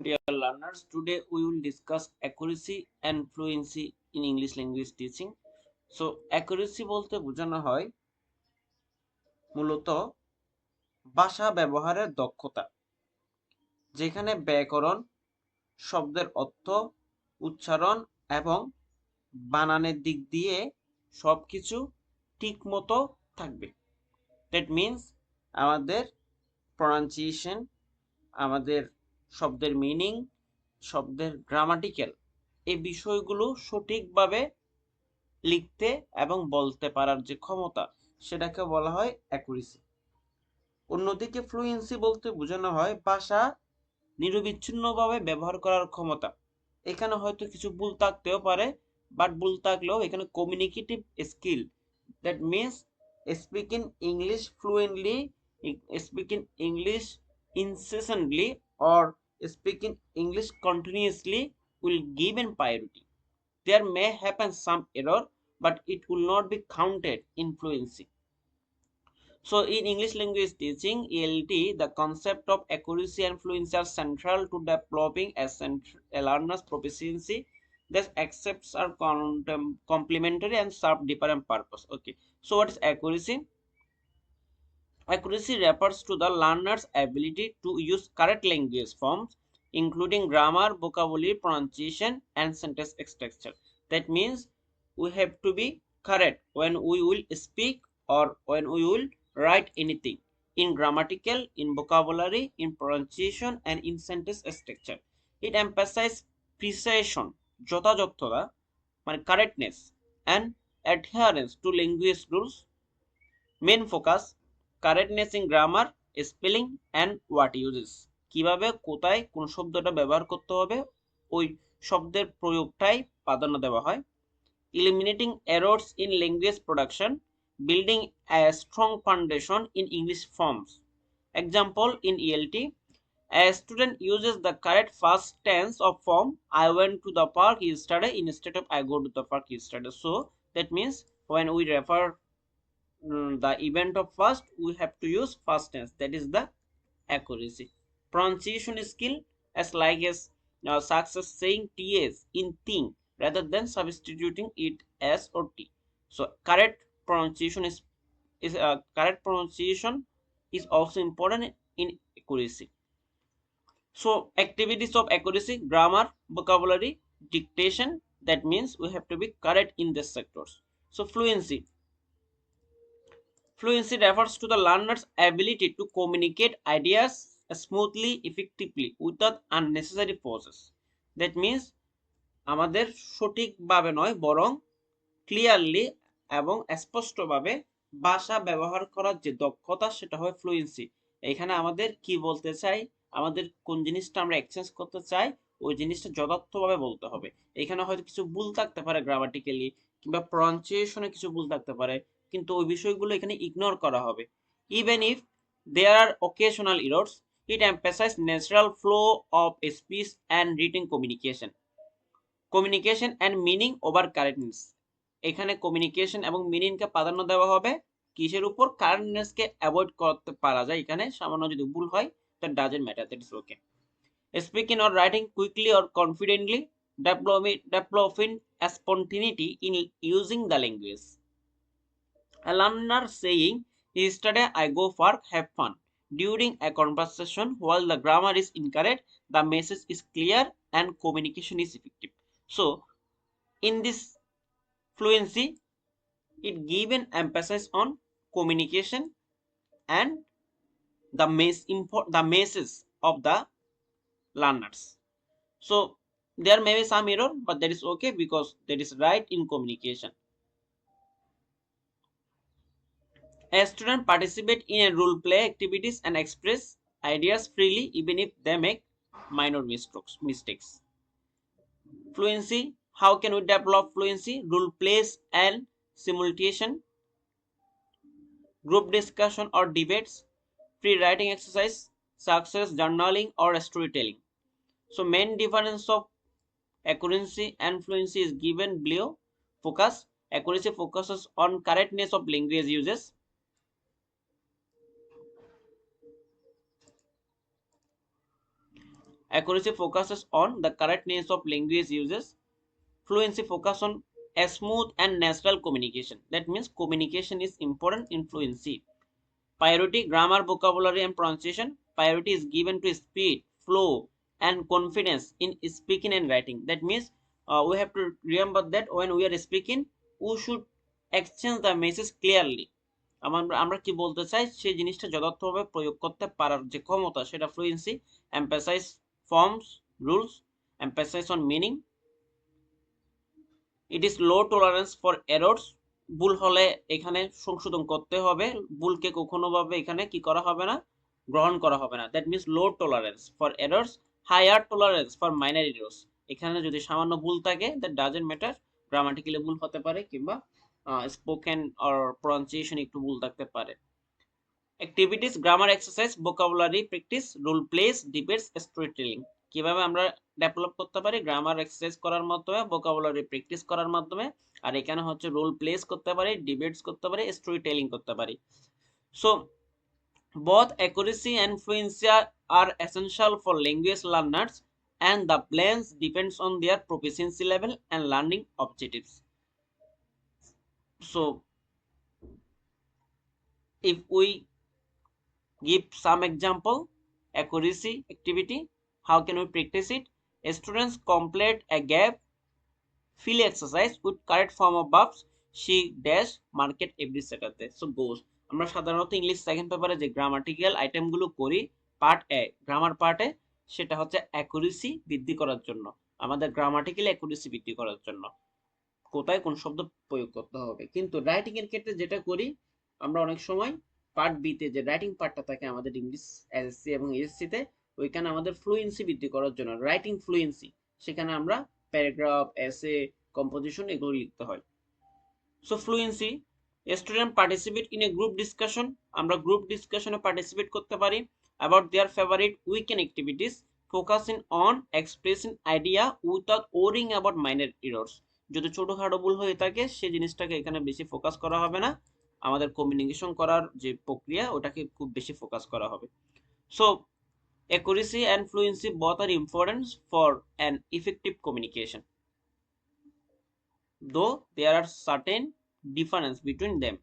Dear learners, today we will discuss accuracy and fluency in English language teaching. So accuracy বলতে বোঝানো হয় মূলত ভাষা ব্যবহারের দক্ষতা, যেখানে ব্যাকরণ, শব্দের অর্থ, উচ্চারণ এবং বানানের দিক দিয়ে সবকিছু ঠিক মতো থাকবে। দ্যাট মিনস আমাদের প্রনাউন্সিয়েশন, আমাদের শব্দের মিনিং, শব্দের গ্রামাটিক্যাল এই বিষয়গুলো সঠিকভাবে লিখতে এবং বলতে পারার যে ক্ষমতা, সেটাকে বলা হয় অ্যাকুরেসি। অন্যদিকে ফ্লুয়েন্সি বলতে বোঝানো হয় ভাষা নিরবিচ্ছিন্নভাবে ব্যবহার করার ক্ষমতা। এখানে হয়তো কিছু ভুল থাকতেও পারে, বাট ভুল থাকলেও এখানে communicative skill, that means speaking English fluently, speaking English incessantly, or speaking English continuously will give an priority. There may happen some error, but it will not be counted in fluency. So in English language teaching, ELT, the concept of accuracy and fluency are central to developing a learner's proficiency. These aspects are complementary and serve different purpose. Okay, so what is accuracy? Accuracy refers to the learner's ability to use correct language forms, including grammar, vocabulary, pronunciation, and sentence structure. That means we have to be correct when we will speak or when we will write anything, in grammatical, in vocabulary, in pronunciation, and in sentence structure. It emphasizes precision, যথাযথতা, মানে correctness, and adherence to language rules. Main focus: correctness in grammar, spelling and word uses. কিভাবে কোথায় কোন শব্দটা ব্যবহার করতে হবে ওই শব্দের প্রয়োগটাই প্রাধান্য দেওয়া হয়। Eliminating errors in language production, building a strong foundation in English forms. Example in ELT: a student uses the correct past tense of form I went to the park yesterday instead of I go to the park yesterday. So that means when we refer the event of past, we have to use past tense, that is the accuracy. Pronunciation skill, as like as success saying ts in thing rather than substituting it as or t. So correct pronunciation correct pronunciation is also important in accuracy. So activities of accuracy: grammar, vocabulary, dictation. That means we have to be correct in these sectors. So fluency refers to the learner's ability to communicate ideas smoothly, effectively, without unnecessary pauses. That means আমাদের সঠিকভাবে নয় বরং clearly এবং স্পষ্টভাবে ভাষা ব্যবহার করার যে দক্ষতা, সেটা হয় ফ্লুয়েন্সি। এখানে আমাদের কি বলতে চাই, আমাদের কোন জিনিসটা আমরা এক্সচেঞ্জ করতে চাই, ওই জিনিসটা যথার্থভাবে বলতে হবে। এখানে হয়তো কিছু ভুল থাকতে পারে গ্রামাটিক্যালি, কিংবা প্রনাউন্সিয়েশনে কিছু ভুল থাকতে পারে, কিন্তু ওই বিষয়গুলো এখানে ইগনোর করা হবে। Even if there are occasional errors, it emphasize natural flow of speech and written communication. Communication and meaning over correctness. এখানে কমিউনিকেশন এবং মিনিংকে প্রাধান্য দেওয়া হবে কিসের উপর? কারেক্টনেসকে অ্যাভয়েড করতে পারা যায়। এখানে সামান্য যদি ভুল হয়, that doesn't matter, that is okay. Speaking or writing quickly or confidently, developing a spontaneity in using the language. A learner saying, yesterday I go park, have fun, during a conversation, while the grammar is incorrect, the message is clear and communication is effective. So in this fluency, it gives an emphasis on communication and the message of the learners. So there may be some error, but that is okay because that is right in communication. A student participate in a role play activities and express ideas freely even if they make minor mistakes. Fluency: how can we develop fluency? Role plays and simulation, group discussion or debates, free writing exercise, success journaling or storytelling. So main difference of accuracy and fluency is given below. Focus: accuracy focuses on correctness of language uses. Accuracy focuses on the correctness of language uses. Fluency focus on a smooth and natural communication. That means communication is important in fluency. Priority, grammar, vocabulary, and pronunciation. Priority is given to speed, flow, and confidence in speaking and writing. That means we have to remember that when we are speaking, we should exchange the message clearly. আমরা কি বলতে চাই সেই জিনিসটা যথার্থভাবে প্রয়োগ করতে পারার যে ক্ষমতা, সেটা fluency. Emphasize forms, rules, emphasize on meaning. It is low tolerance for errors. ভুল হলে এখানে সংশোধন করতে হবে, ভুলকে কখনো ভাবে এখানে কি করা হবে না, গ্রহণ করা হবে না। That means low tolerance for errors, higher tolerance for minor errors. এখানে যদি সামান্য ভুল থাকে দ্যাট ডাজন্ট ম্যাটার, গ্রামাটিক্যালি ভুল হতে পারে কিংবা স্পোকেন অর প্রনাউন্সিয়েশন একটু ভুল থাকতে পারে। Activities, grammar exercise, vocabulary practice, role plays, debates, story telling. কিভাবে আমরা ডেভেলপ করতে পারি? গ্রামার এক্সারসাইজ করার মাধ্যমে, ভোকাবুলারি প্র্যাকটিস করার মাধ্যমে, আর এখানে হচ্ছে রোল প্লেস করতে পারি, ডিবেটস করতে পারি, স্টোরি টেলিং করতে পারি। So both accuracy and fluency are essential for language learners, and the balance depends on their proficiency level and learning objectives. So if we give some example, accuracy activity, how can we practice it? Students complete a gap fill exercise with correct form of verbs. She dash market every Saturday. So goes, আমরা সাধারণত English second পেপারে যে grammatical আইটেমগুলো করি part এ, grammar পার্টে, সেটা হচ্ছে accuracy বৃদ্ধি করার জন্য, আমাদের গ্রামাটিক্যাল অ্যাকুরেসি বৃদ্ধি করার জন্য কোথায় কোন শব্দ প্রয়োগ করতে হবে। কিন্তু রাইটিং এর ক্ষেত্রে যেটা করি, আমরা অনেক সময় পার্ট বি তে যে রাইটিং পার্টটা থাকে আমাদের ইংলিশ এসএসসি এবং এসএসসি তে, ওইখানে আমাদের ফ্লুয়েন্সি বৃদ্ধি করার জন্য রাইটিং ফ্লুয়েন্সি, সেখানে আমরা প্যারাগ্রাফ, এসে, কম্পোজিশন এগুলো লিখতে হয়। So fluency, student participate in a group discussion, আমরা গ্রুপ ডিসকাশনে পার্টিসিপেট করতে পারি about their favourite weekend activities, focusing on expressing idea without worrying about minor errors. যদি ছোটখাটো ভুল হয়ে থাকে সেই জিনিসটাকে এখানে বেশি ফোকাস করা হবে না, আমাদের কমিউনিকেশন করার যে প্রক্রিয়া ওটাকে খুব বেশি ফোকাস করা হবে। So accuracy and fluency both are important for an effective communication, though there are certain difference between them.